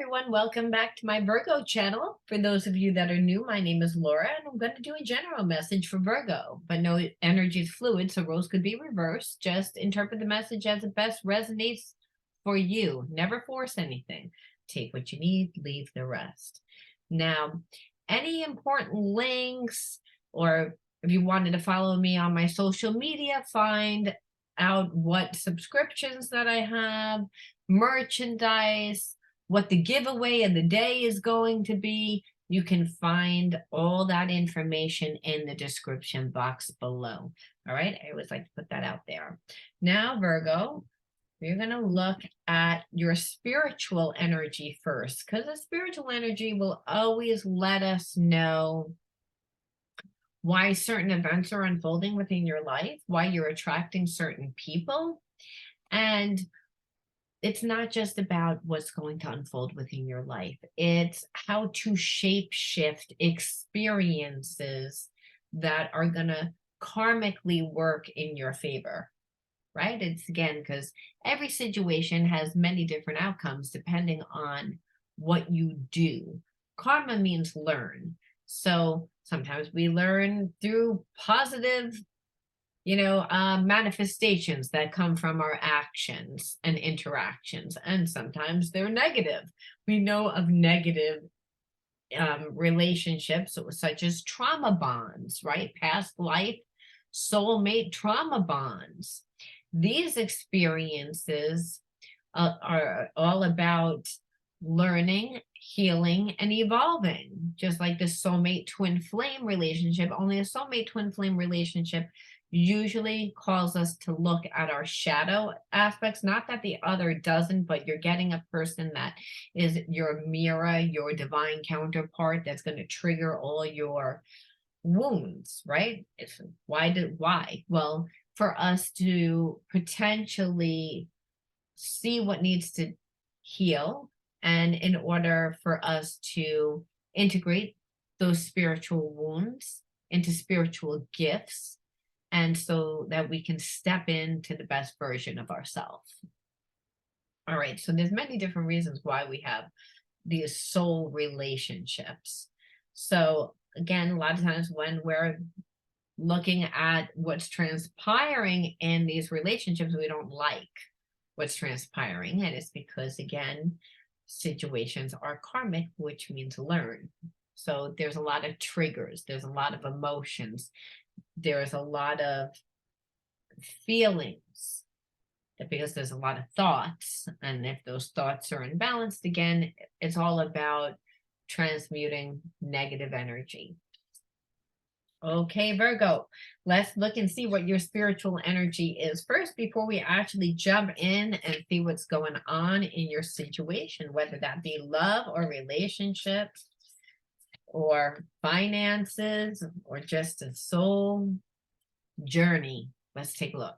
everyone, welcome back to my Virgo channel. For those of you that are new, my name is Laura and I'm going to do a general message for Virgo, but no, energy is fluid, so roles could be reversed. Just interpret the message as it best resonates for you. Never force anything. Take what you need, leave the rest. Now, any important links, or if you wanted to follow me on my social media, find out what subscriptions that I have, merchandise, what the giveaway of the day is going to be. You can find all that information in the description box below. All right, I always like to put that out there. Now, Virgo, we're going to look at your spiritual energy first, because the spiritual energy will always let us know why certain events are unfolding within your life, why you're attracting certain people. And it's not just about what's going to unfold within your life. It's how to shape shift experiences that are going to karmically work in your favor, right? It's again, because every situation has many different outcomes depending on what you do. Karma means learn. So sometimes we learn through positive, manifestations that come from our actions and interactions, and sometimes they're negative. We know of negative relationships such as trauma bonds, right? Past life, soulmate trauma bonds. These experiences are all about learning, healing, and evolving, just like the soulmate twin flame relationship. Only a soulmate twin flame relationship usually calls us to look at our shadow aspects. Not that the other doesn't, but you're getting a person that is your mirror, your divine counterpart, that's going to trigger all your wounds, right? Why? Well, for us to potentially see what needs to heal, and in order for us to integrate those spiritual wounds into spiritual gifts, and so that we can step into the best version of ourselves. All right, so there's many different reasons why we have these soul relationships. So again, a lot of times when we're looking at what's transpiring in these relationships, we don't like what's transpiring, and it's because, again, situations are karmic, which means learn. So there's a lot of triggers, there's a lot of emotions, there's a lot of feelings, because there's a lot of thoughts, and if those thoughts are imbalanced, again, it's all about transmuting negative energy. Okay, Virgo, let's look and see what your spiritual energy is first before we actually jump in and see what's going on in your situation, whether that be love or relationships or finances or just a soul journey. Let's take a look.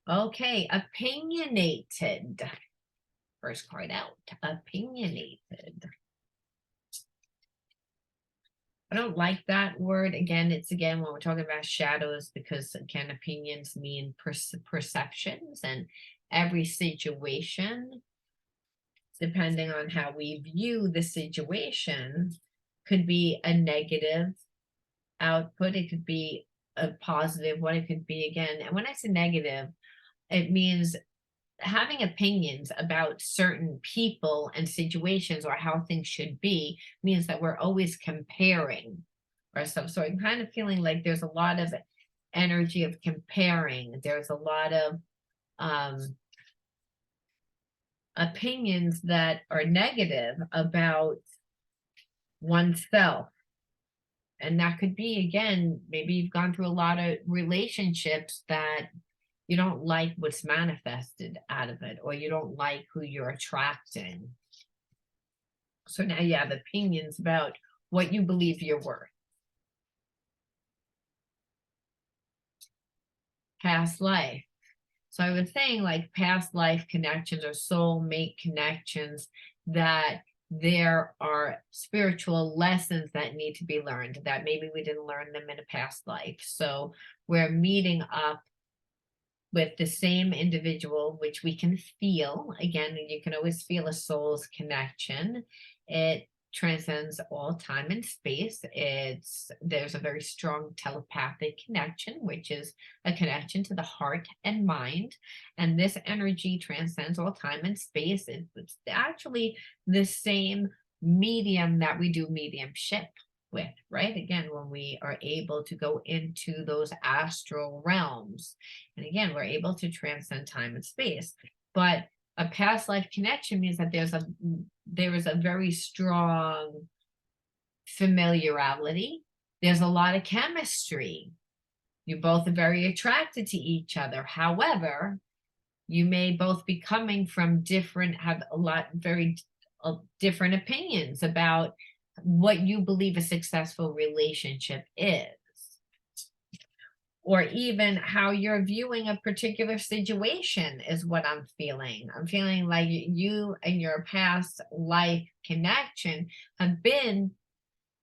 Okay, opinionated. First card out, opinionated. I don't like that word. Again, when we're talking about shadows, because again, opinions mean perceptions, and every situation, depending on how we view the situation, could be a negative output. It could be a positive one. It could be, again, and when I say negative, it means having opinions about certain people and situations or how things should be means that we're always comparing ourselves. So I'm kind of feeling like there's a lot of energy of comparing. There's a lot of opinions that are negative about oneself. And that could be, again, maybe you've gone through a lot of relationships that you don't like what's manifested out of it, or you don't like who you're attracting. So now you have opinions about what you believe you're worth. Past life. So I was saying, like, past life connections or soulmate connections, that there are spiritual lessons that need to be learned, that maybe we didn't learn them in a past life. So we're meeting up with the same individual, which we can feel. Again, you can always feel a soul's connection. It transcends all time and space. There's a very strong telepathic connection, which is a connection to the heart and mind. And this energy transcends all time and space. It's actually the same medium that we do mediumship with, right? Again, when we are able to go into those astral realms. And again, we're able to transcend time and space. But a past life connection means that there is a very strong familiarity. There's a lot of chemistry. You both are very attracted to each other. However, you may both be coming from have very different opinions about what you believe a successful relationship is, or even how you're viewing a particular situation is what I'm feeling. I'm feeling like you and your past life connection have been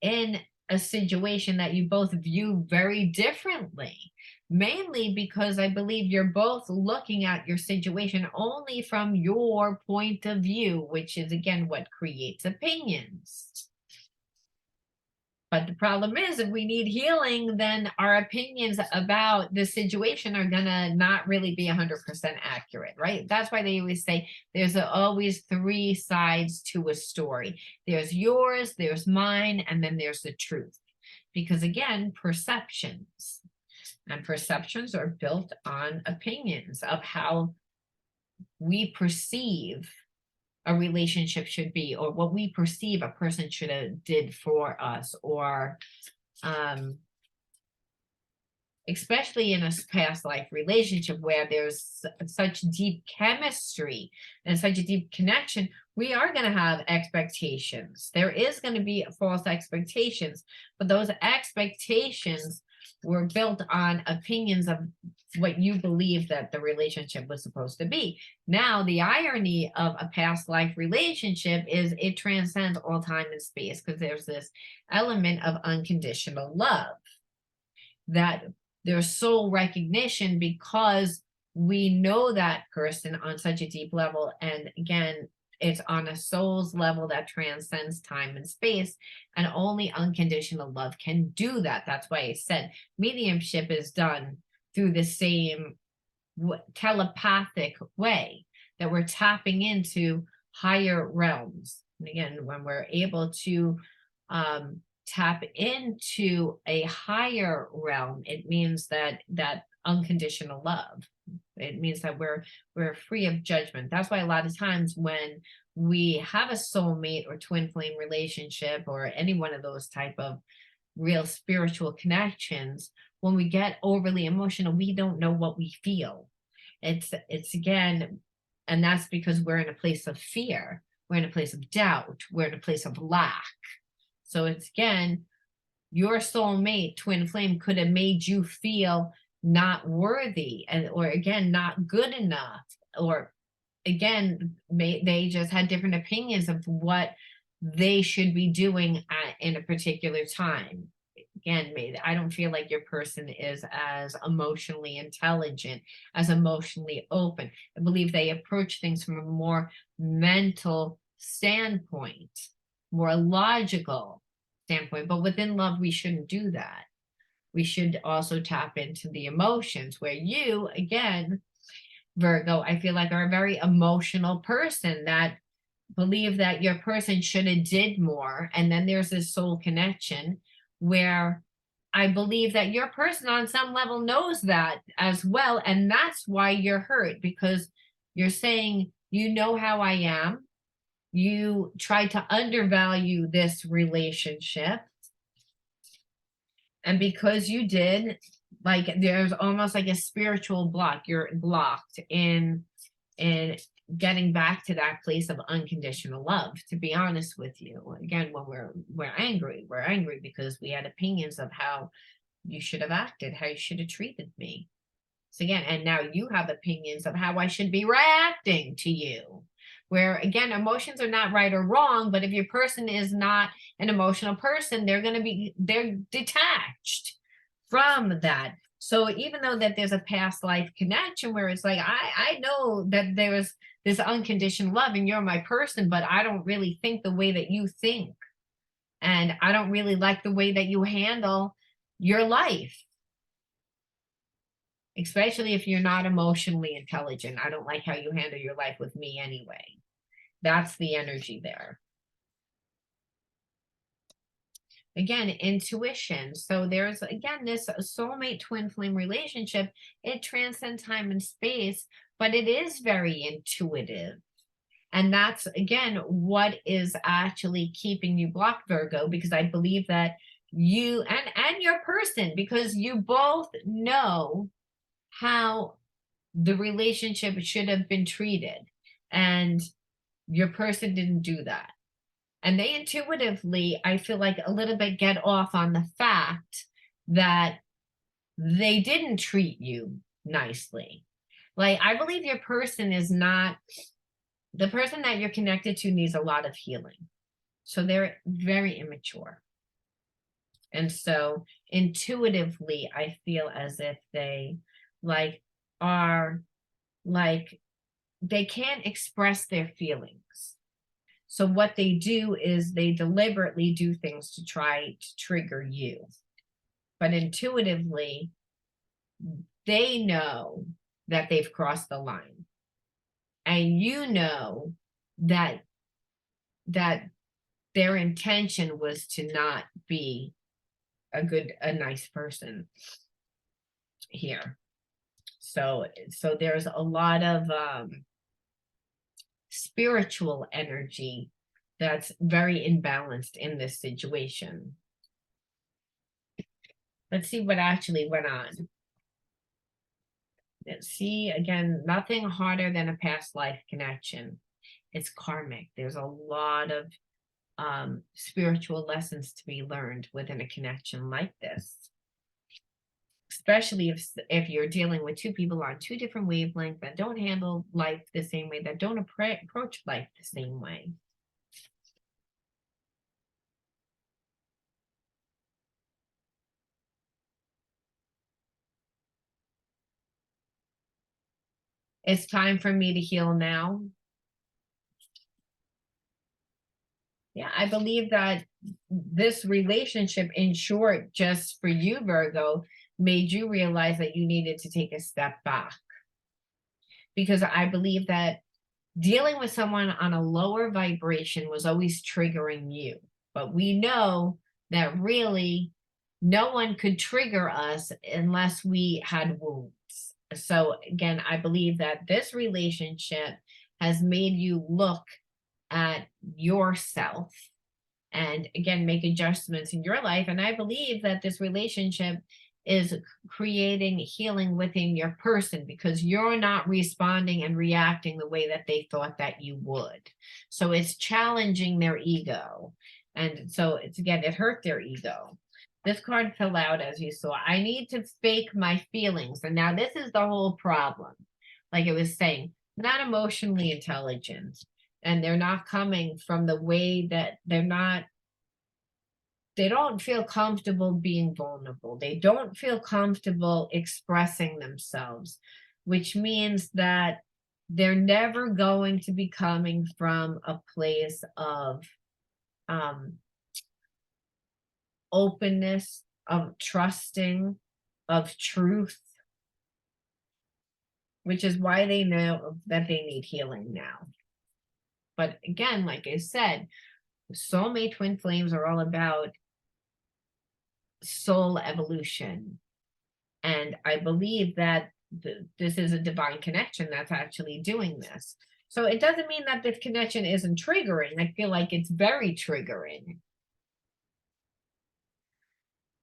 in a situation that you both view very differently, mainly because I believe you're both looking at your situation only from your point of view, which is again what creates opinions. But the problem is, if we need healing, then our opinions about the situation are gonna not really be 100% accurate, right? That's why they always say there's always three sides to a story. There's yours, there's mine, and then there's the truth. Because again, perceptions. And perceptions are built on opinions of how we perceive a relationship should be, or what we perceive a person should have did for us, or especially in a past life relationship where there's such deep chemistry and such a deep connection, we are going to have expectations. There is going to be false expectations, but those expectations were built on opinions of what you believe that the relationship was supposed to be. Now, the irony of a past life relationship is it transcends all time and space, because there's this element of unconditional love, that there's soul recognition because we know that person on such a deep level. And again, it's on a soul's level that transcends time and space, and only unconditional love can do that. That's why I said mediumship is done through the same telepathic way, that we're tapping into higher realms. And again, when we're able to tap into a higher realm, it means that unconditional love. It means that we're free of judgment. That's why a lot of times when we have a soulmate or twin flame relationship, or any one of those type of real spiritual connections, when we get overly emotional, we don't know what we feel. It's again, and that's because we're in a place of fear, we're in a place of doubt, we're in a place of lack. So it's again, your soulmate twin flame could have made you feel not worthy, or again not good enough, or again they just had different opinions of what they should be doing in a particular time. Again, I don't feel like your person is as emotionally intelligent, as emotionally open. I believe they approach things from a more mental standpoint, more logical standpoint. But within love, we shouldn't do that. We should also tap into the emotions, where you, again, Virgo, I feel like are a very emotional person that believe that your person should have did more. And then there's this soul connection where I believe that your person on some level knows that as well. And that's why you're hurt, because you're saying, you know how I am. You try to undervalue this relationship. And because you did, like, there's almost like a spiritual block. You're blocked in getting back to that place of unconditional love, to be honest with you. Again, when we're angry because we had opinions of how you should have acted, how you should have treated me. So again, and now you have opinions of how I should be reacting to you, where again, emotions are not right or wrong, but if your person is not an emotional person, they're detached from that. So even though that there's a past life connection where it's like, I know that there's this unconditional love and you're my person, but I don't really think the way that you think. And I don't really like the way that you handle your life, especially if you're not emotionally intelligent. I don't like how you handle your life with me anyway. That's the energy there. Again, intuition. So there's, again, this soulmate twin flame relationship. It transcends time and space, but it is very intuitive. And that's, again, what is actually keeping you blocked, Virgo, because I believe that you and your person, because you both know how the relationship should have been treated, and your person didn't do that. And they intuitively, I feel like, a little bit get off on the fact that they didn't treat you nicely. Like, I believe your person is not, the person that you're connected to needs a lot of healing. So they're very immature. And so intuitively, I feel as if they like are like, they can't express their feelings. So what they do is they deliberately do things to try to trigger you. But intuitively, they know that they've crossed the line. And you know that their intention was to not be a nice person here. So there's a lot of spiritual energy that's very imbalanced in this situation. Let's see what actually went on. Let's see, again, nothing harder than a past life connection. It's karmic. There's a lot of spiritual lessons to be learned within a connection like this, especially if you're dealing with two people on two different wavelengths that don't handle life the same way, that don't approach life the same way. It's time for me to heal now. Yeah, I believe that this relationship, in short, just for you, Virgo, made you realize that you needed to take a step back. Because I believe that dealing with someone on a lower vibration was always triggering you. But we know that really no one could trigger us unless we had wounds. So again, I believe that this relationship has made you look at yourself and again make adjustments in your life. And I believe that this relationship is creating healing within your person because you're not responding and reacting the way that they thought that you would. So it's challenging their ego. And so it's, again, it hurt their ego. This card fell out, as you saw. I need to fake my feelings. And now this is the whole problem. Like it was saying, not emotionally intelligent. And they're not coming from the way that they don't feel comfortable being vulnerable. They don't feel comfortable expressing themselves, which means that they're never going to be coming from a place of openness, of trusting, of truth, which is why they know that they need healing now. But again, like I said, soulmate twin flames are all about soul evolution. And I believe that this is a divine connection that's actually doing this. So it doesn't mean that this connection isn't triggering. I feel like it's very triggering.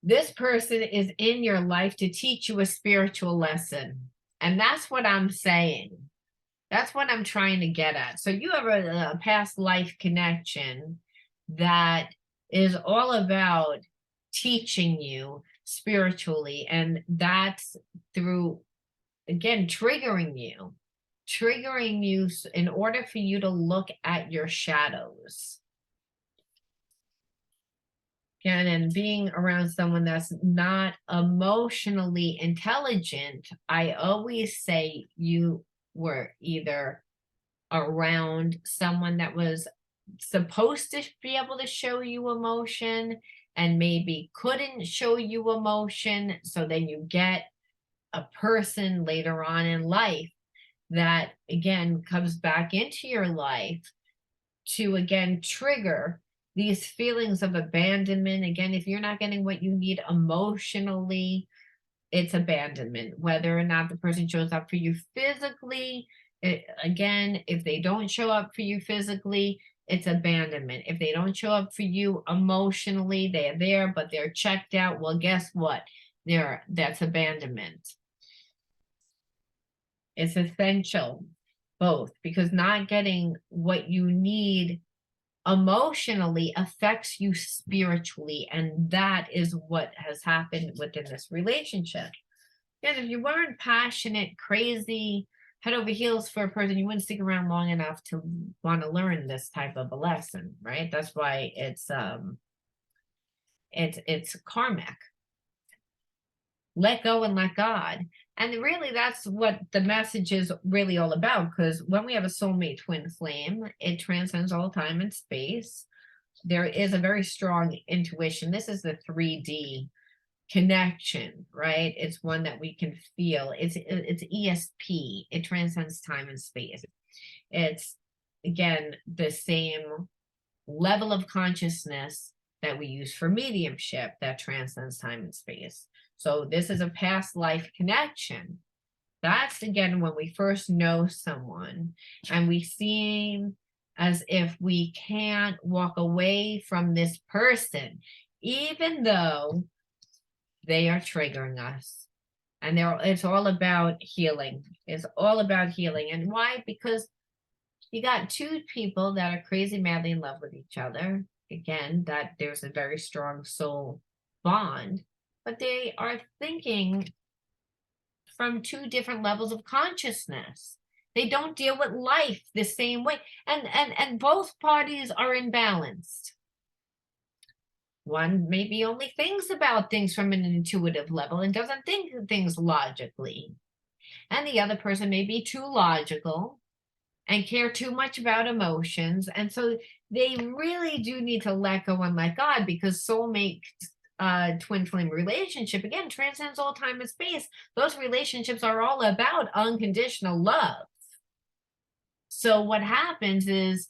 This person is in your life to teach you a spiritual lesson. And that's what I'm saying. That's what I'm trying to get at. So you have a past life connection that is all about teaching you spiritually, and that's through, again, triggering you in order for you to look at your shadows. Again, and being around someone that's not emotionally intelligent, I always say you were either around someone that was supposed to be able to show you emotion and maybe couldn't show you emotion. So then you get a person later on in life that again comes back into your life to again trigger these feelings of abandonment. Again, if you're not getting what you need emotionally, it's abandonment. Whether or not the person shows up for you physically, again, if they don't show up for you physically, it's abandonment. If they don't show up for you emotionally, they're there, but they're checked out. Well, guess what? That's abandonment. It's essential, both, because not getting what you need emotionally affects you spiritually, and that is what has happened within this relationship. And if you weren't passionate, crazy, head over heels for a person, you wouldn't stick around long enough to want to learn this type of a lesson, right? That's why it's karmic. Let go and let God. And really, that's what the message is really all about. Because when we have a soulmate twin flame, it transcends all time and space. There is a very strong intuition. This is the 3D connection, right? It's one that we can feel. It's ESP. It transcends time and space. It's again the same level of consciousness that we use for mediumship that transcends time and space. So this is a past life connection. That's again when we first know someone and we seem as if we can't walk away from this person, even though they are triggering us. And it's all about healing. It's all about healing. And why? Because you got two people that are crazy madly in love with each other. Again, that there's a very strong soul bond, but they are thinking from two different levels of consciousness. They don't deal with life the same way. And both parties are imbalanced. One maybe only thinks about things from an intuitive level and doesn't think things logically. And the other person may be too logical and care too much about emotions. And so they really do need to let go and let God, because soulmate twin flame relationship again transcends all time and space. Those relationships are all about unconditional love. So what happens is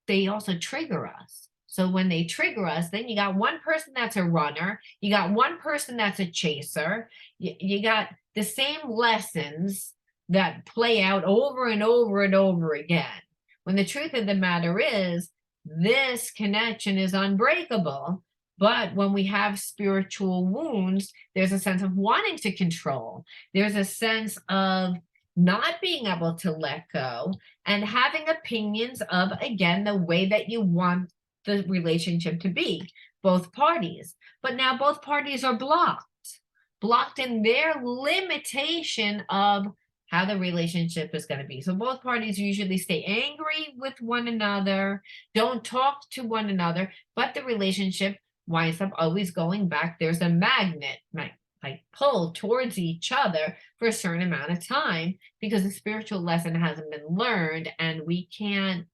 they also trigger us. So when they trigger us, then you got one person that's a runner, you got one person that's a chaser, you got the same lessons that play out over and over and over again. When the truth of the matter is, this connection is unbreakable. But when we have spiritual wounds, there's a sense of wanting to control. There's a sense of not being able to let go and having opinions of, again, the way that you want the relationship to be, both parties. But now both parties are blocked in their limitation of how the relationship is going to be. So both parties usually stay angry with one another, don't talk to one another, but the relationship winds up always going back. There's a magnet, like pull towards each other for a certain amount of time because the spiritual lesson hasn't been learned, and we can't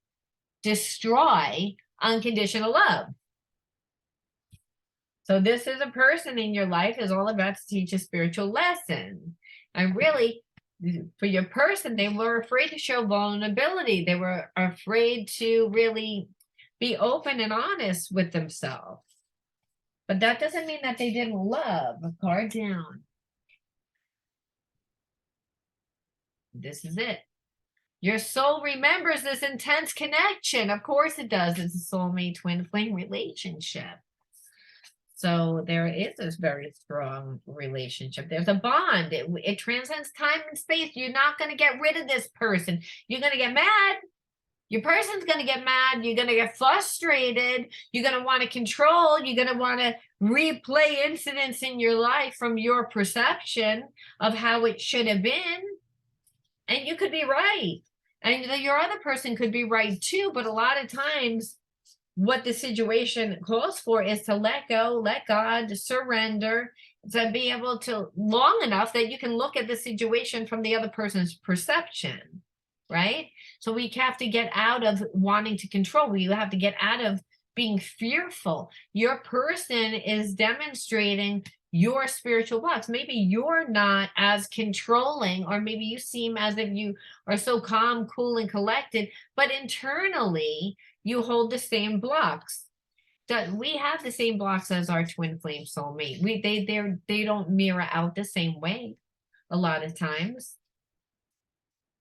destroy unconditional love. So this is a person in your life is all about to teach a spiritual lesson. And really, for your person, they were afraid to show vulnerability. They were afraid to really be open and honest with themselves. But that doesn't mean that they didn't love. A card down. This is it. Your soul remembers this intense connection. Of course it does. It's a soulmate twin flame relationship. So there is this very strong relationship. There's a bond. It transcends time and space. You're not going to get rid of this person. You're going to get mad. Your person's going to get mad. You're going to get frustrated. You're going to want to control. You're going to want to replay incidents in your life from your perception of how it should have been. And you could be right. And your other person could be right too. But a lot of times what the situation calls for is to let go, let God, surrender, to be able to long enough that you can look at the situation from the other person's perception, right? So we have to get out of wanting to control. We have to get out of being fearful. Your person is demonstrating your spiritual blocks. Maybe you're not as controlling, or maybe you seem as if you are so calm, cool, and collected, but internally you hold the same blocks. We have the same blocks as our twin flame soulmate. They don't mirror out the same way a lot of times,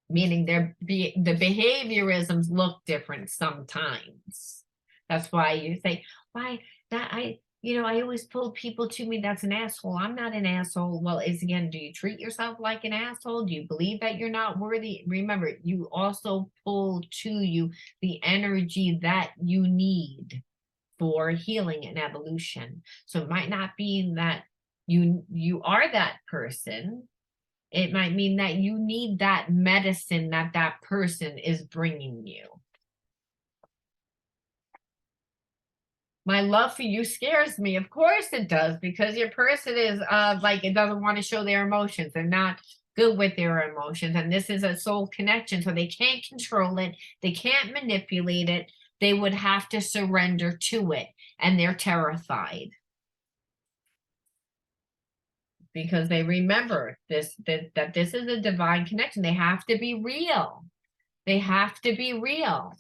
meaning the behaviorisms look different sometimes. That's why you say, why that I always pull people to me. That's an asshole. I'm not an asshole. Well, is again, do you treat yourself like an asshole? Do you believe that you're not worthy? Remember, you also pull to you the energy that you need for healing and evolution. So it might not be that you are that person. It might mean that you need that medicine that that person is bringing you. My love for you scares me. Of course it does, because your person is like, it doesn't want to show their emotions. They're not good with their emotions. And this is a soul connection. So they can't control it. They can't manipulate it. They would have to surrender to it. And they're terrified, because they remember that this is a divine connection. They have to be real. They have to be real.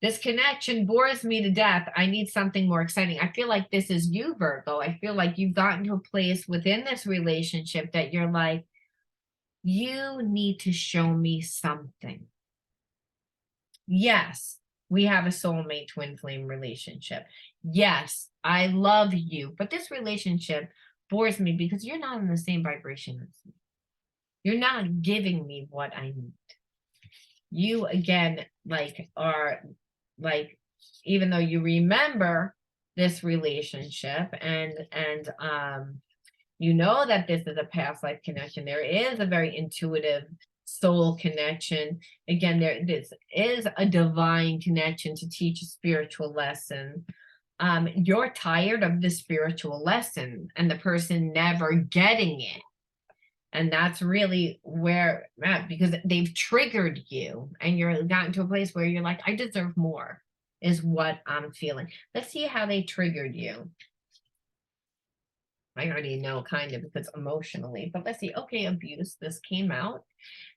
This connection bores me to death. I need something more exciting. I feel like this is you, Virgo. I feel like you've gotten to a place within this relationship that you're like, you need to show me something. Yes, we have a soulmate twin flame relationship. Yes, I love you, but this relationship bores me because you're not in the same vibration as me. You're not giving me what I need. You, again, like, are like, even though you remember this relationship and you know that this is a past life connection, there is a very intuitive soul connection. Again, this is a divine connection to teach a spiritual lesson. You're tired of the spiritual lesson and the person never getting it. And that's really where, because they've triggered you and you're gotten to a place where you're like, I deserve more, is what I'm feeling. Let's see how they triggered you. I already know kind of, because emotionally, but let's see. Okay, abuse, this came out.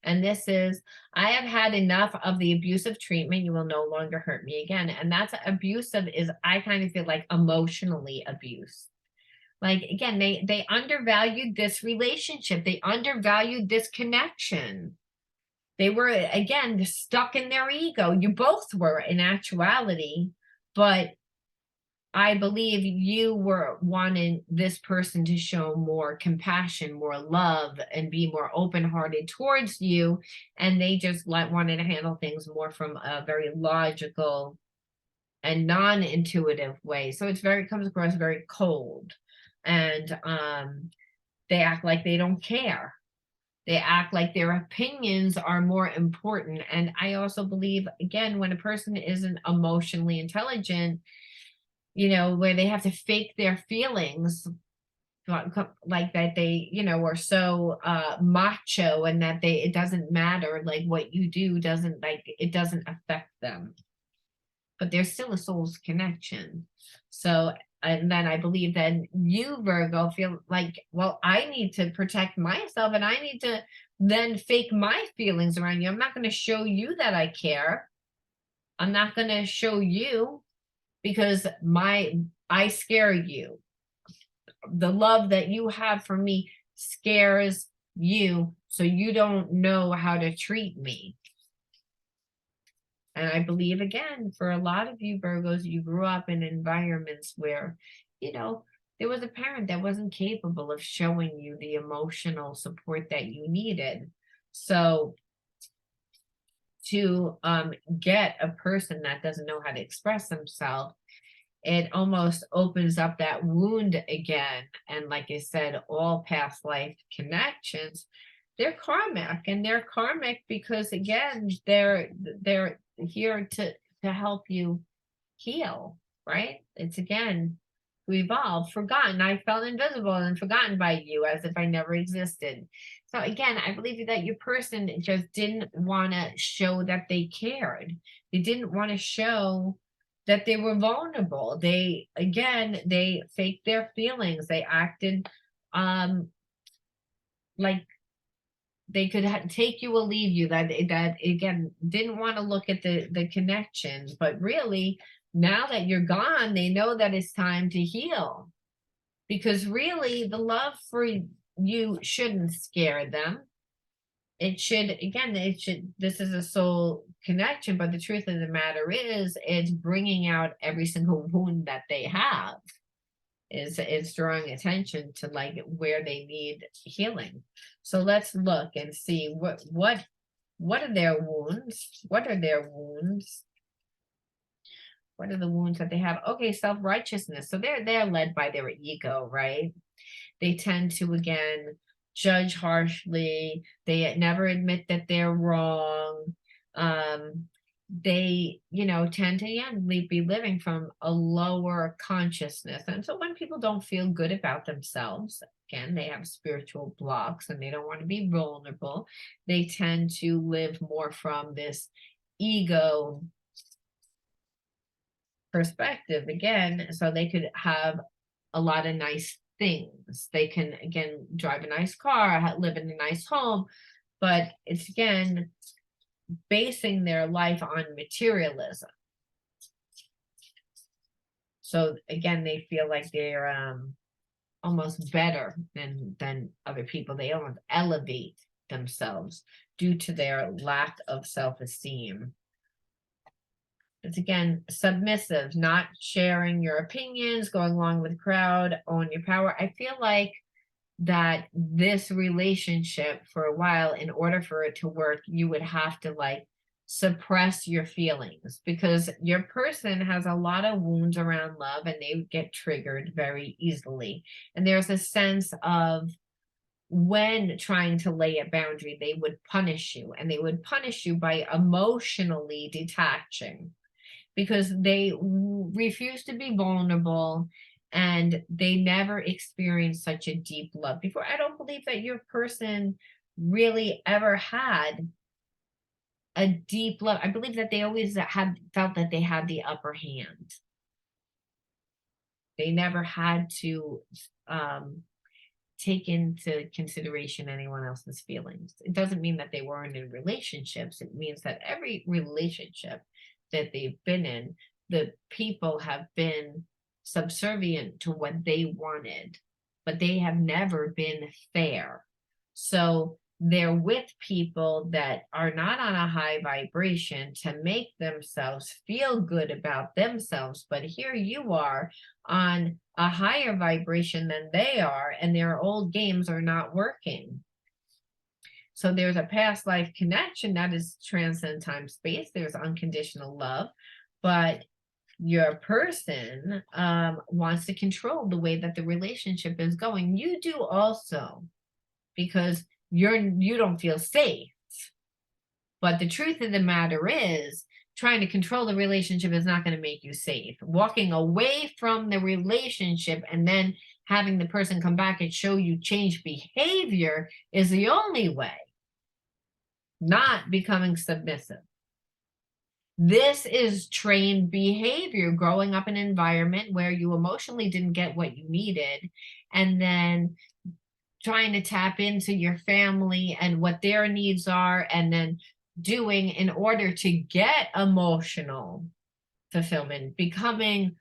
And this is, I have had enough of the abusive treatment. You will no longer hurt me again. And that's abusive, is I kind of feel like emotionally abused. Like, again, they undervalued this relationship. They undervalued this connection. They were, again, stuck in their ego. You both were, in actuality, but I believe you were wanting this person to show more compassion, more love, and be more open-hearted towards you. And they just wanted to handle things more from a very logical and non-intuitive way. So it's comes across very cold. And they act like they don't care. They act like their opinions are more important. And I also believe, again, when a person isn't emotionally intelligent, where they have to fake their feelings, like that they, are so macho, and that it doesn't matter, like what you do doesn't, like, it doesn't affect them. But there's still a soul's connection. So, and then I believe that you, Virgo, feel like, well, I need to protect myself, and I need to then fake my feelings around you. I'm not going to show you that I care. I'm not going to show you, because I scare you. The love that you have for me scares you, so you don't know how to treat me. And I believe, again, for a lot of you Virgos, you grew up in environments where, there was a parent that wasn't capable of showing you the emotional support that you needed. So to get a person that doesn't know how to express themselves, it almost opens up that wound again. And like I said, all past life connections, they're karmic, and they're karmic because, again, they're here to help you heal, right? It's again to evolve. Forgotten. I felt invisible and forgotten by you as if I never existed. So again, I believe that your person just didn't want to show that they cared. They didn't want to show that they were vulnerable. They again, they faked their feelings. They acted like they could take you or leave you, that again didn't want to look at the connections, but really now that you're gone, they know that it's time to heal, because really the love for you shouldn't scare them. It should, again, it should, this is a soul connection, but the truth of the matter is it's bringing out every single wound that they have, is drawing attention to like where they need healing. So let's look and see what are their wounds? What are their wounds? What are the wounds that they have? Okay, self-righteousness. So they're led by their ego, right? They tend to again judge harshly. They never admit that they're wrong. They, tend to be living from a lower consciousness. And so when people don't feel good about themselves, again, they have spiritual blocks and they don't want to be vulnerable. They tend to live more from this ego perspective again, so they could have a lot of nice things. They can again drive a nice car, live in a nice home, but it's again basing their life on materialism. So again, they feel like they're almost better than other people. They almost elevate themselves due to their lack of self-esteem. It's again submissive, not sharing your opinions, going along with the crowd, own your power. I feel like that this relationship for a while, in order for it to work, you would have to like suppress your feelings, because your person has a lot of wounds around love and they get triggered very easily. And there's a sense of, when trying to lay a boundary, they would punish you, and they would punish you by emotionally detaching, because they refuse to be vulnerable and they never experienced such a deep love before. I don't believe that your person really ever had a deep love. I believe that they always had felt that they had the upper hand. They never had to take into consideration anyone else's feelings. It doesn't mean that they weren't in relationships. It means that every relationship that they've been in, the people have been subservient to what they wanted, but they have never been fair. So they're with people that are not on a high vibration to make themselves feel good about themselves. But here you are on a higher vibration than they are, and their old games are not working. So there's a past life connection that is transcend time space. There's unconditional love, but your person wants to control the way that the relationship is going. You do also, because you don't feel safe. But the truth of the matter is, trying to control the relationship is not going to make you safe. Walking away from the relationship and then having the person come back and show you change behavior is the only way. Not becoming submissive. This is trained behavior, growing up in an environment where you emotionally didn't get what you needed, and then trying to tap into your family and what their needs are, and then doing in order to get emotional fulfillment, becoming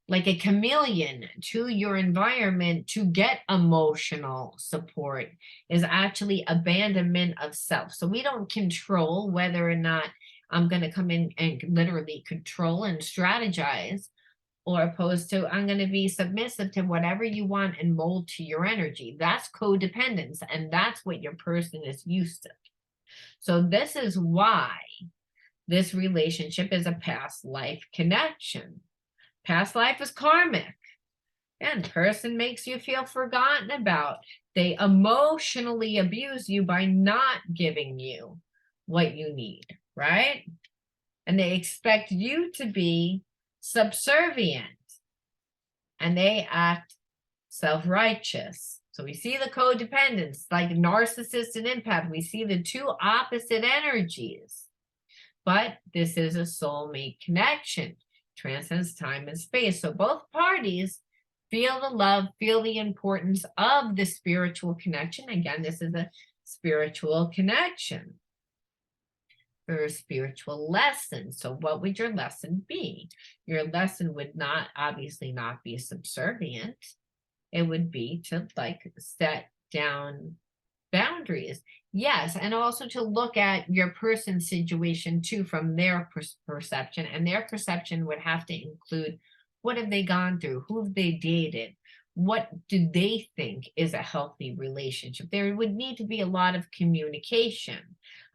like a chameleon to your environment to get emotional support, is actually abandonment of self. So we don't control whether or not I'm going to come in and literally control and strategize, or opposed to I'm going to be submissive to whatever you want and mold to your energy. That's codependence, and that's what your person is used to. So this is why this relationship is a past life connection. Past life is karmic, and person makes you feel forgotten about. They emotionally abuse you by not giving you what you need, right? and they expect you to be subservient, and they act self-righteous. So we see the codependence, like narcissist and empath. We see the two opposite energies. But this is a soulmate connection, transcends time and space. So both parties feel the love, feel the importance of the spiritual connection. Again, this is a spiritual connection for a spiritual lesson. So what would your lesson be? Your lesson would not, obviously not be subservient. It would be to like set down boundaries. Yes, and also to look at your person's situation too from their perception, and their perception would have to include what have they gone through, who have they dated, what do they think is a healthy relationship. There would need to be a lot of communication.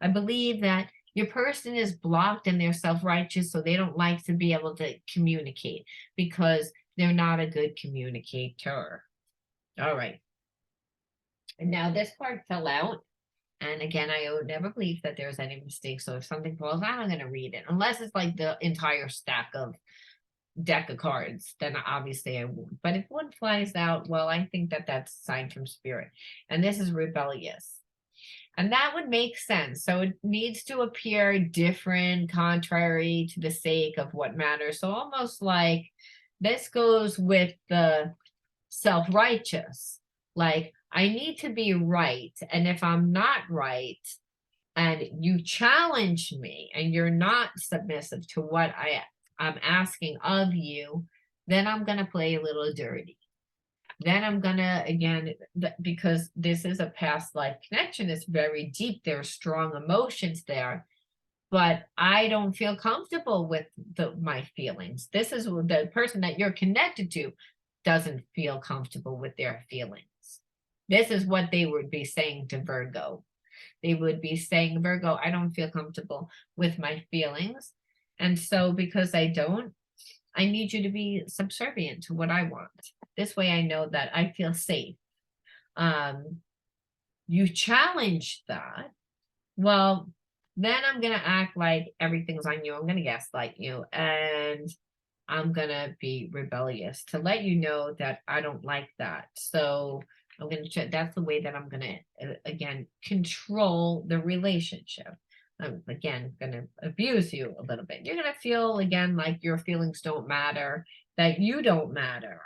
I believe that your person is blocked and they're self-righteous, so they don't like to be able to communicate because they're not a good communicator. All right. And now this card fell out. And again, I would never believe that there's any mistake. So if something falls out, I'm going to read it. Unless it's like the entire stack of deck of cards, then obviously I won't. But if one flies out, well, I think that that's a sign from spirit. And this is rebellious. And that would make sense. So it needs to appear different, contrary to the sake of what matters. So almost like this goes with the self-righteous. Like, I need to be right. And if I'm not right, and you challenge me and you're not submissive to what I'm asking of you, then I'm going to play a little dirty. Then I'm going to, again, because this is a past life connection, it's very deep. There are strong emotions there. But I don't feel comfortable with my feelings. This is the person that you're connected to doesn't feel comfortable with their feelings. This is what they would be saying to Virgo. They would be saying, Virgo, I don't feel comfortable with my feelings. And so because I don't, I need you to be subservient to what I want. This way I know that I feel safe. You challenge that. Well, then I'm going to act like everything's on you. I'm going to gaslight you. And I'm going to be rebellious to let you know that I don't like that. So I'm going to, that's the way that I'm going to, again, control the relationship. I'm, again, going to abuse you a little bit. You're going to feel, again, like your feelings don't matter, that you don't matter.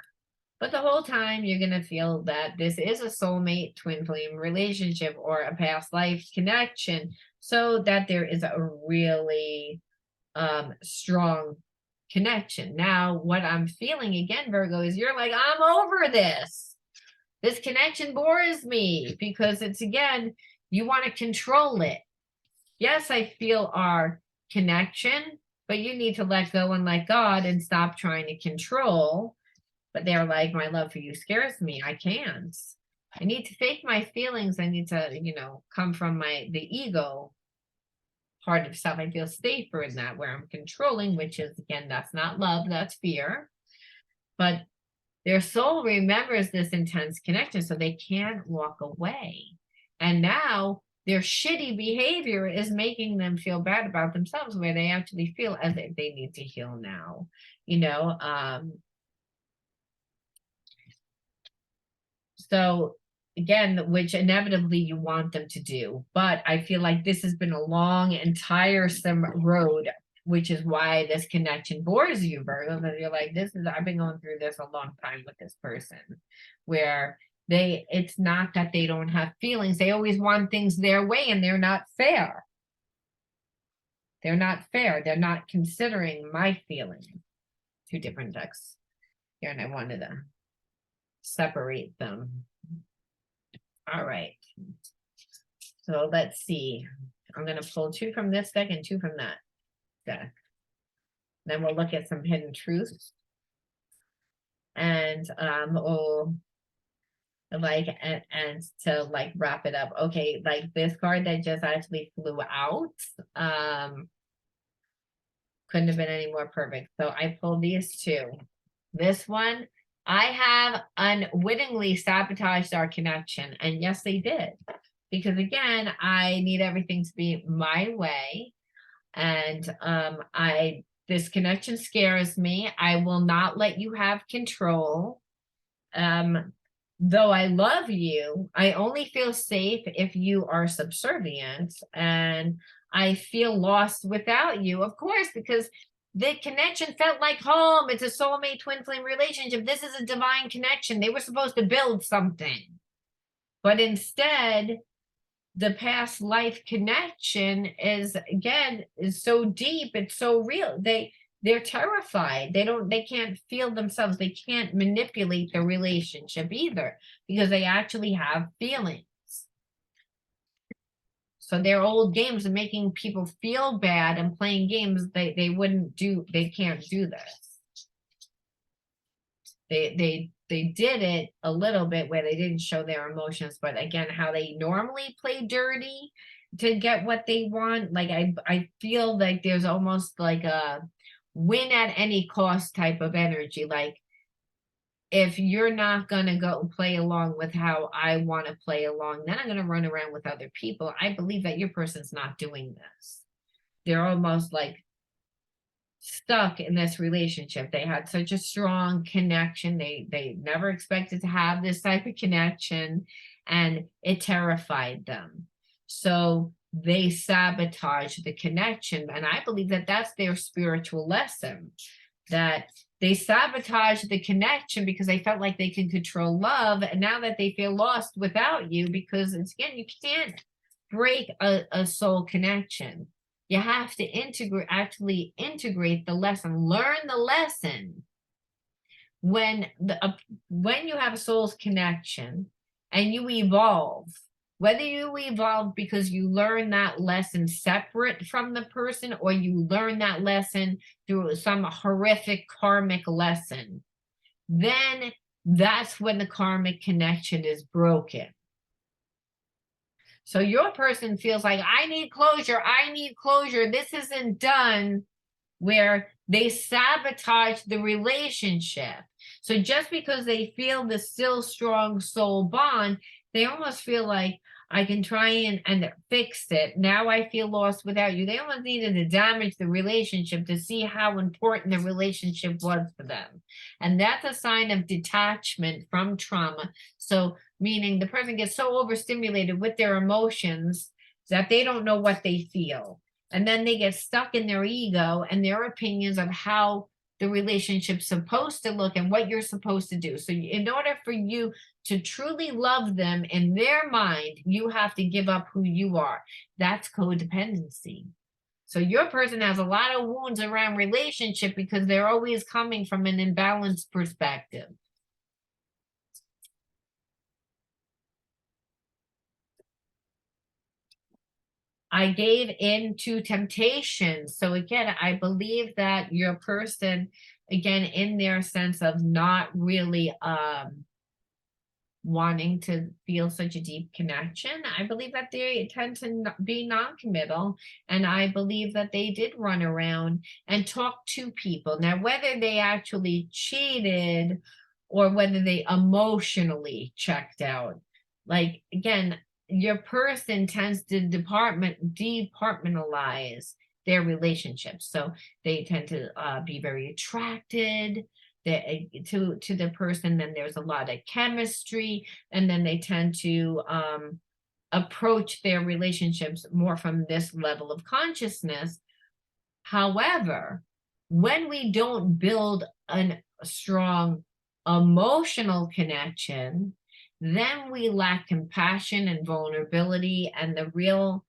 But the whole time you're going to feel that this is a soulmate twin flame relationship or a past life connection, so that there is a really strong connection. Now, what I'm feeling again, Virgo, is you're like, I'm over this. This connection bores me because it's, again, you want to control it. Yes, I feel our connection, but you need to let go and let God and stop trying to control. But they're like, my love for you scares me. I can't. I need to fake my feelings. I need to, come from the ego part of self. I feel safer in that, where I'm controlling, which is, again, that's not love, that's fear. But their soul remembers this intense connection, so they can't walk away. And now their shitty behavior is making them feel bad about themselves, where they actually feel as if they need to heal now. So again, which inevitably you want them to do. But I feel like this has been a long and tiresome road, which is why this connection bores you, Virgo, because you're like, I've been going through this a long time with this person, where it's not that they don't have feelings. They always want things their way, and they're not fair. They're not fair. They're not considering my feelings. Two different decks here, and I wanted to separate them. All right. So let's see. I'm going to pull two from this deck and two from that deck. Then we'll look at some hidden truths. And and to wrap it up. Okay, like this card that just actually flew out. Couldn't have been any more perfect. So I pulled these two. This one, I have unwittingly sabotaged our connection. And yes, they did. Because again, I need everything to be my way. And this connection scares me. I will not let you have control. Though I love you, I only feel safe if you are subservient, and I feel lost without you, of course, because the connection felt like home. It's a soulmate twin flame relationship. This is a divine connection. They were supposed to build something, but instead, the past life connection is, again, is so deep, it's so real. They're terrified. They can't feel themselves. They can't manipulate the relationship either, because they actually have feelings. So their old games of making people feel bad and playing games, they can't do this. They did it a little bit where they didn't show their emotions, but again, how they normally play dirty to get what they want. Like I feel like there's almost like a win at any cost type of energy. Like, if you're not gonna go play along with how I want to play along, then I'm gonna run around with other people. I believe that your person's not doing this. They're almost like stuck in this relationship. They had such a strong connection. They never expected to have this type of connection, and it terrified them. So they sabotage the connection, and I believe that that's their spiritual lesson, that they sabotage the connection because they felt like they can control love, and now that they feel lost without you, because it's, again, you can't break a soul connection. You have to actually integrate the lesson, learn the lesson. When you have a soul's connection and you evolve, whether you evolve because you learn that lesson separate from the person, or you learn that lesson through some horrific karmic lesson, then that's when the karmic connection is broken. So your person feels like, I need closure, this isn't done, where they sabotage the relationship. So just because they feel the still strong soul bond, they almost feel like, I can try and fix it. Now I feel lost without you. They almost needed to damage the relationship to see how important the relationship was for them. And that's a sign of detachment from trauma. So meaning the person gets so overstimulated with their emotions that they don't know what they feel. And then they get stuck in their ego and their opinions of how the relationship's supposed to look and what you're supposed to do. So in order for you to truly love them in their mind, you have to give up who you are. That's codependency. So your person has a lot of wounds around relationship because they're always coming from an imbalanced perspective. I gave in to temptation. So again, I believe that your person, again, in their sense of not really wanting to feel such a deep connection, I believe that they tend to be non-committal, and I believe that they did run around and talk to people. Now, whether they actually cheated or whether they emotionally checked out, like, again, your person tends to departmentalize their relationships. So they tend to be very attracted to the person, then there's a lot of chemistry, and then they tend to approach their relationships more from this level of consciousness. However, when we don't build a strong emotional connection, then we lack compassion and vulnerability and the real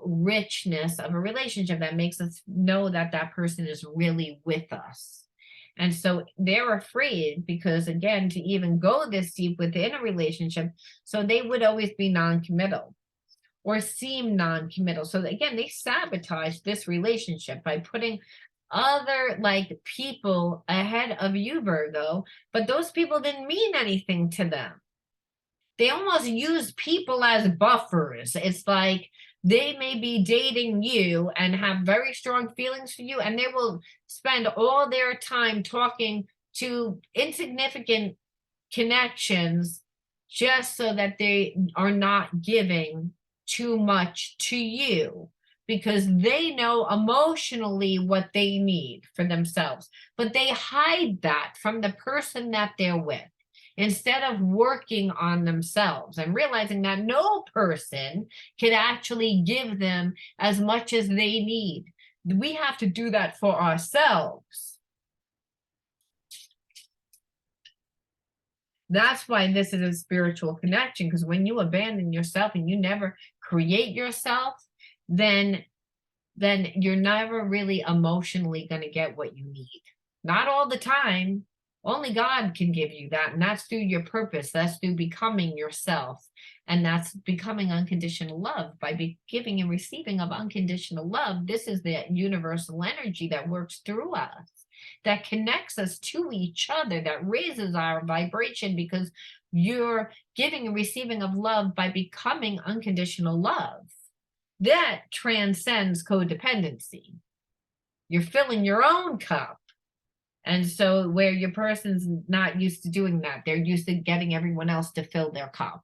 richness of a relationship that makes us know that that person is really with us. And so they're afraid because, again, to even go this deep within a relationship, so they would always be non-committal or seem non-committal. So again, they sabotage this relationship by putting other people ahead of you, Virgo, but those people didn't mean anything to them. They almost use people as buffers. It's like they may be dating you and have very strong feelings for you, and they will spend all their time talking to insignificant connections just so that they are not giving too much to you. because they know emotionally what they need for themselves, but they hide that from the person that they're with instead of working on themselves and realizing that no person can actually give them as much as they need. We have to do that for ourselves. That's why this is a spiritual connection, because when you abandon yourself and you never create yourself, then you're never really emotionally going to get what you need. Not all the time. Only God can give you that. And that's through your purpose. That's through becoming yourself. And that's becoming unconditional love. By giving and receiving of unconditional love, this is the universal energy that works through us, that connects us to each other, that raises our vibration, because you're giving and receiving of love by becoming unconditional love. That transcends codependency. You're filling your own cup. And so where your person's not used to doing that, they're used to getting everyone else to fill their cup.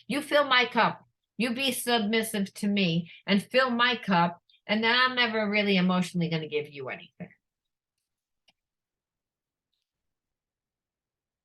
You fill my cup, you be submissive to me and fill my cup, and then I'm never really emotionally going to give you anything.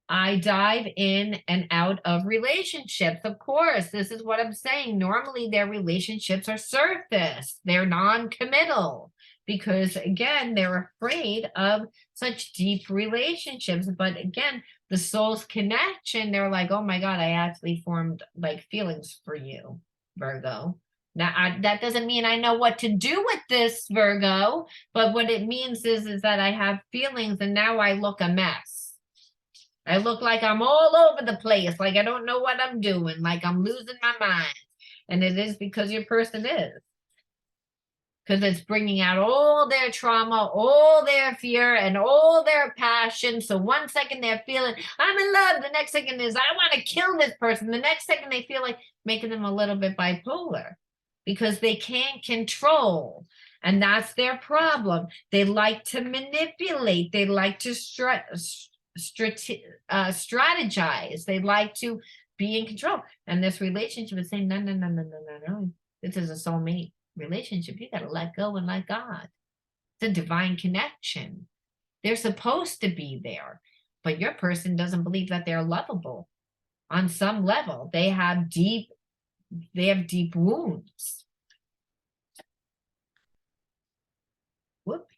I dive in and out of relationships. Of course, this is what I'm saying. Normally, their relationships are surface. They're non-committal because, again, they're afraid of such deep relationships. But again, the soul's connection, they're like, oh my God, I actually formed like feelings for you, Virgo. Now, that doesn't mean I know what to do with this, Virgo, but what it means is that I have feelings and now I look a mess. I look like I'm all over the place, like I don't know what I'm doing, like I'm losing my mind. And it is because your person is. Because it's bringing out all their trauma, all their fear, and all their passion. So one second they're feeling, I'm in love. The next second is, I want to kill this person. The next second they feel like making them a little bit bipolar because they can't control. And that's their problem. They like to manipulate. They like to strategize. They like to be in control. And this relationship is saying, no, no, no, no, no, no, no. This is a soulmate relationship. You got to let go and let God. It's a divine connection. They're supposed to be there, but your person doesn't believe that they're lovable. On some level, they have deep wounds.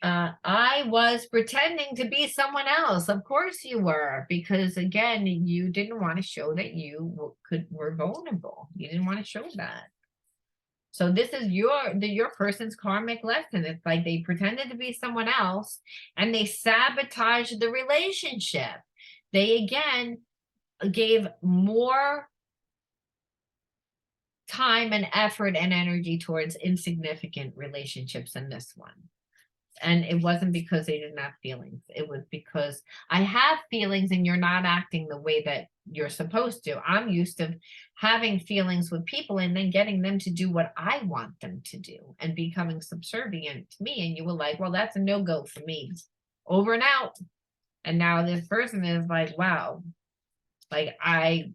I was pretending to be someone else. Of course you were, because again, you didn't want to show that you were vulnerable. You didn't want to show that. So this is your person's karmic lesson. It's like they pretended to be someone else and they sabotaged the relationship. They again gave more time and effort and energy towards insignificant relationships than this one. And it wasn't because they didn't have feelings. It was because I have feelings and you're not acting the way that you're supposed to. I'm used to having feelings with people and then getting them to do what I want them to do and becoming subservient to me. And you were like, well, that's a no-go for me. Over and out. And now this person is like, wow, like I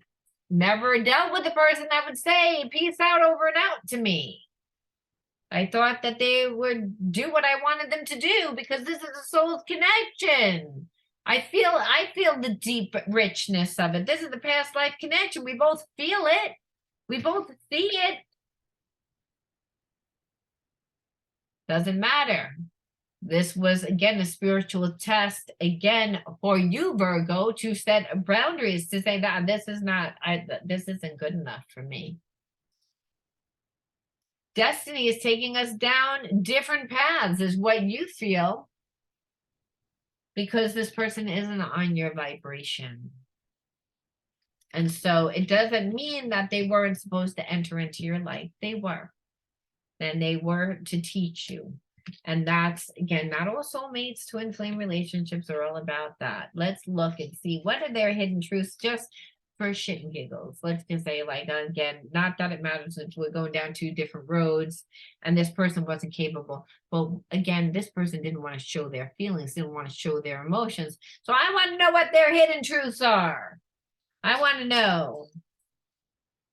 never dealt with a person that would say peace out, over and out to me. I thought that they would do what I wanted them to do because this is a soul's connection. I feel the deep richness of it. This is the past life connection. We both feel it. We both see it. Doesn't matter. This was, again, a spiritual test, again, for you, Virgo, to set boundaries, to say that this isn't good enough for me. Destiny is taking us down different paths, is what you feel, because this person isn't on your vibration. And so it doesn't mean that they weren't supposed to enter into your life. They were. And they were to teach you. And that's, again, not all soulmates, twin flame relationships are all about that. Let's look and see what are their hidden truths, just for shit and giggles. Let's just say, like, again, not that it matters if we're going down two different roads and this person wasn't capable. But again, this person didn't want to show their feelings, didn't want to show their emotions. So I want to know what their hidden truths are. I want to know.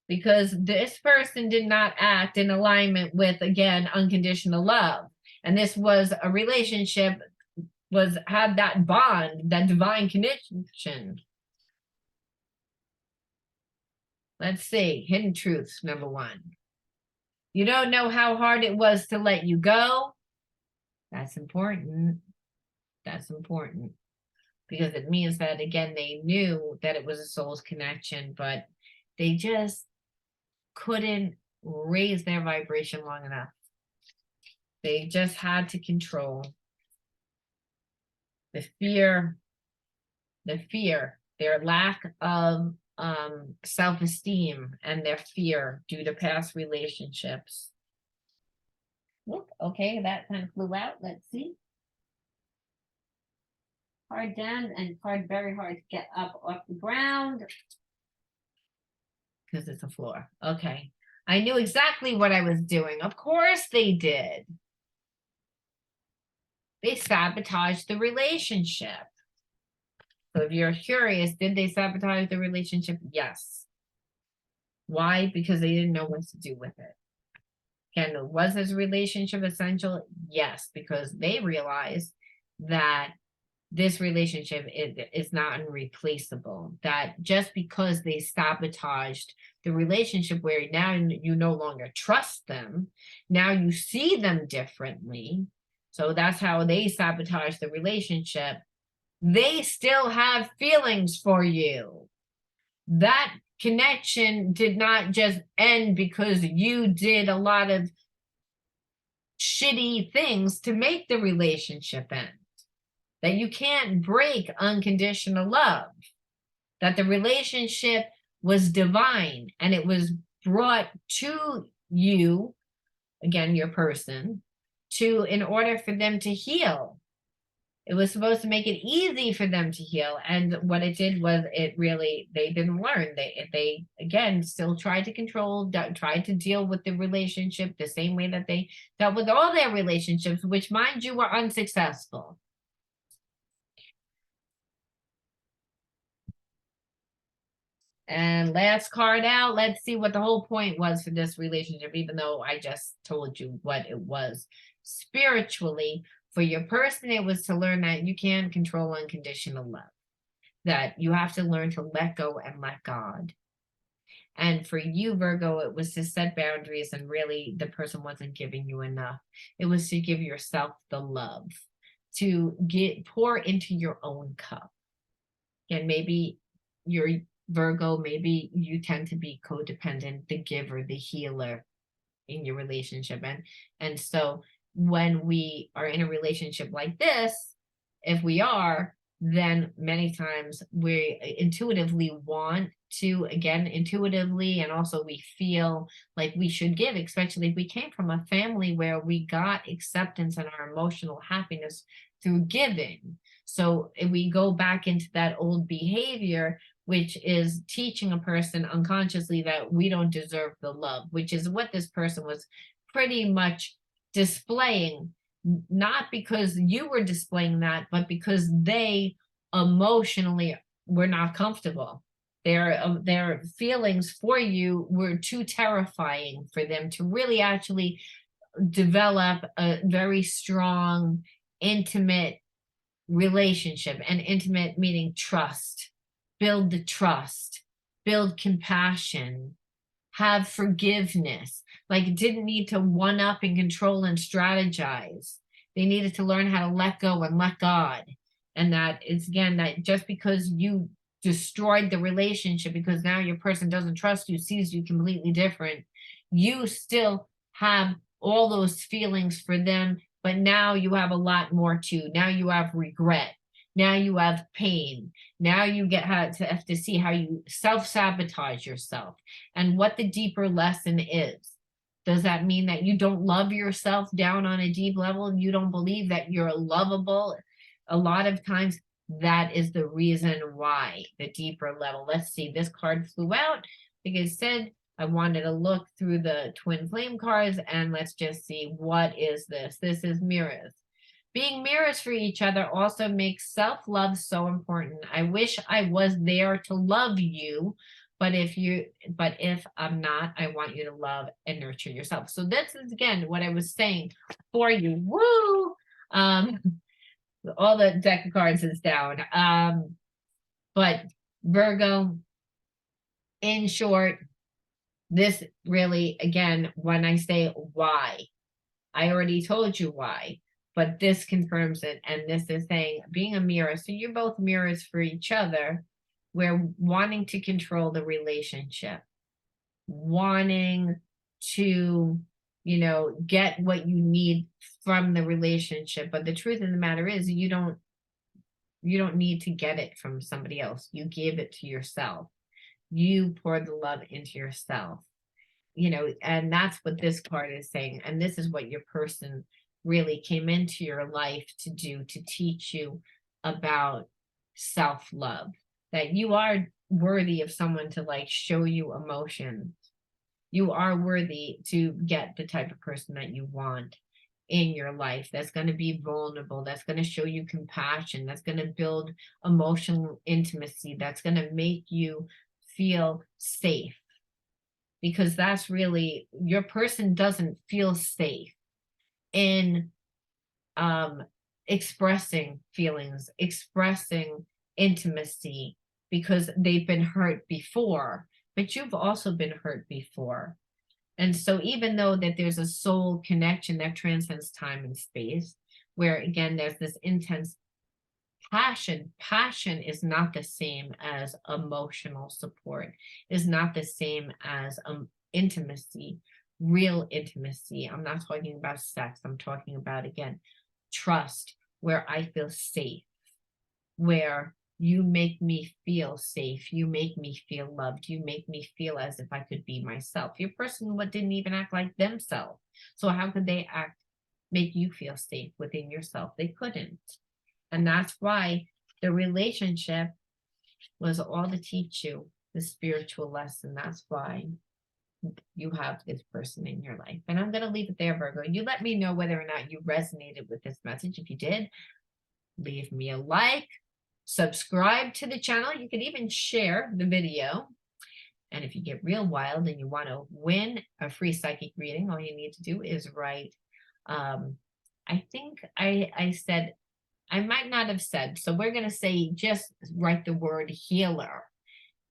because this person did not act in alignment with, again, unconditional love. And this was a relationship, had that bond, that divine connection. Let's see, hidden truths, number 1. You don't know how hard it was to let you go. That's important. That's important. Because it means that, again, they knew that it was a soul's connection, but they just couldn't raise their vibration long enough. They just had to control the fear, their lack of self-esteem, and their fear due to past relationships. Look, okay, that kind of flew out. Let's see. Hard down and hard, very hard to get up off the ground because it's a floor. Okay. I knew exactly what I was doing. Of course they did. They sabotaged the relationship. So if you're curious, did they sabotage the relationship? Yes. Why? Because they didn't know what to do with it. Again, was this relationship essential? Yes, because they realized that this relationship is not irreplaceable. That just because they sabotaged the relationship, where now you no longer trust them, now you see them differently. So that's how they sabotage the relationship. They still have feelings for you. That connection did not just end because you did a lot of shitty things to make the relationship end. That you can't break unconditional love. That the relationship was divine and it was brought to you, again, your person, in order for them to heal. It was supposed to make it easy for them to heal. And what it did was they didn't learn. They again, still tried to control, tried to deal with the relationship the same way that they dealt with all their relationships, which, mind you, were unsuccessful. And last card out, let's see what the whole point was for this relationship, even though I just told you what it was. Spiritually, for your person, it was to learn that you can't control unconditional love, that you have to learn to let go and let God. And for you, Virgo, it was to set boundaries, and really the person wasn't giving you enough. It was to give yourself the love, to pour into your own cup. And maybe you're Virgo, maybe you tend to be codependent, the giver, the healer in your relationship. And so when we are in a relationship like this, if we are, then many times we intuitively want to, again, intuitively, and also we feel like we should give, especially if we came from a family where we got acceptance and our emotional happiness through giving. So if we go back into that old behavior, which is teaching a person unconsciously that we don't deserve the love, which is what this person was pretty much displaying, not because you were displaying that, but because they emotionally were not comfortable. Their feelings for you were too terrifying for them to really actually develop a very strong, intimate relationship. And intimate meaning trust. Build the trust, build compassion, have forgiveness. Like, it didn't need to one up and control and strategize. They needed to learn how to let go and let God. And that is, again, that just because you destroyed the relationship, because now your person doesn't trust you, sees you completely different, you still have all those feelings for them, but now you have a lot more too. Now you have regret. Now you have pain. Now you have to see how you self-sabotage yourself and what the deeper lesson is. Does that mean that you don't love yourself down on a deep level? You don't believe that you're lovable? A lot of times that is the reason why, the deeper level. Let's see, this card flew out. Like I said, I wanted to look through the twin flame cards, and let's just see, what is this? This is mirrors. Being mirrors for each other also makes self-love so important. I wish I was there to love you, But if I'm not, I want you to love and nurture yourself. So this is again what I was saying for you. Woo! All the deck of cards is down. But Virgo, in short, this really, again, when I say why, I already told you why, but this confirms it. And this is saying being a mirror. So you're both mirrors for each other. We're wanting to control the relationship, wanting to, get what you need from the relationship. But the truth of the matter is you don't need to get it from somebody else. You give it to yourself. You pour the love into yourself. And that's what this card is saying. And this is what your person really came into your life to do, to teach you about self-love, that you are worthy of someone to show you emotion. You are worthy to get the type of person that you want in your life, that's going to be vulnerable, that's going to show you compassion, that's going to build emotional intimacy, that's going to make you feel safe. Because that's really, your person doesn't feel safe in expressing feelings, expressing intimacy, because they've been hurt before, but you've also been hurt before. And so even though that there's a soul connection that transcends time and space, where again, there's this intense passion is not the same as emotional support, is not the same as intimacy, real intimacy. I'm not talking about sex. I'm talking about, again, trust, where I feel safe, where you make me feel safe, you make me feel loved, you make me feel as if I could be myself. Your person didn't even act like themselves. So how could they make you feel safe within yourself? They couldn't. And that's why the relationship was all to teach you the spiritual lesson. That's why you have this person in your life. And I'm going to leave it there, Virgo. You let me know whether or not you resonated with this message. If you did, leave me a like, subscribe to the channel. You can even share the video. And if you get real wild and you want to win a free psychic reading, all you need to do is write, I think I said, I might not have said, so we're going to say, just write the word healer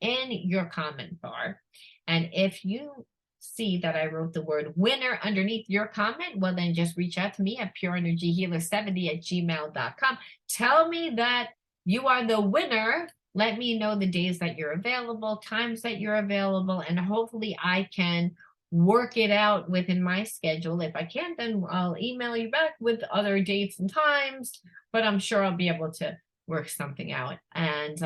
in your comment bar. And if you see that I wrote the word winner underneath your comment, well, then just reach out to me at pureenergyhealer70@gmail.com. Tell me that you are the winner. Let me know the days that you're available, times that you're available, and hopefully I can work it out within my schedule. If I can't, then I'll email you back with other dates and times, but I'm sure I'll be able to work something out. And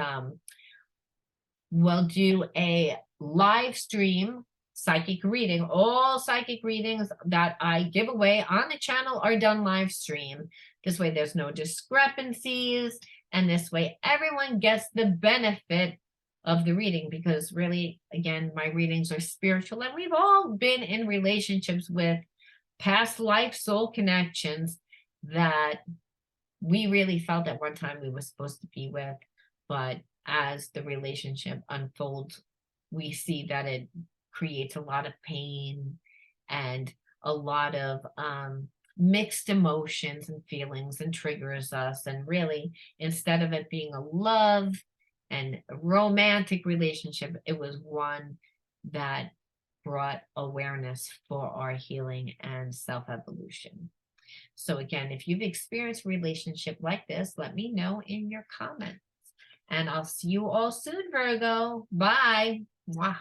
we'll do a live stream psychic reading. All psychic readings that I give away on the channel are done live stream. This way there's no discrepancies, and this way everyone gets the benefit of the reading, because really, again, my readings are spiritual, and we've all been in relationships with past life soul connections that we really felt at one time we were supposed to be with, but as the relationship unfolds, we see that it creates a lot of pain and a lot of mixed emotions and feelings, and triggers us. And really, instead of it being a love and a romantic relationship, it was one that brought awareness for our healing and self-evolution. So again, if you've experienced a relationship like this, let me know in your comments. And I'll see you all soon, Virgo. Bye. Mwah.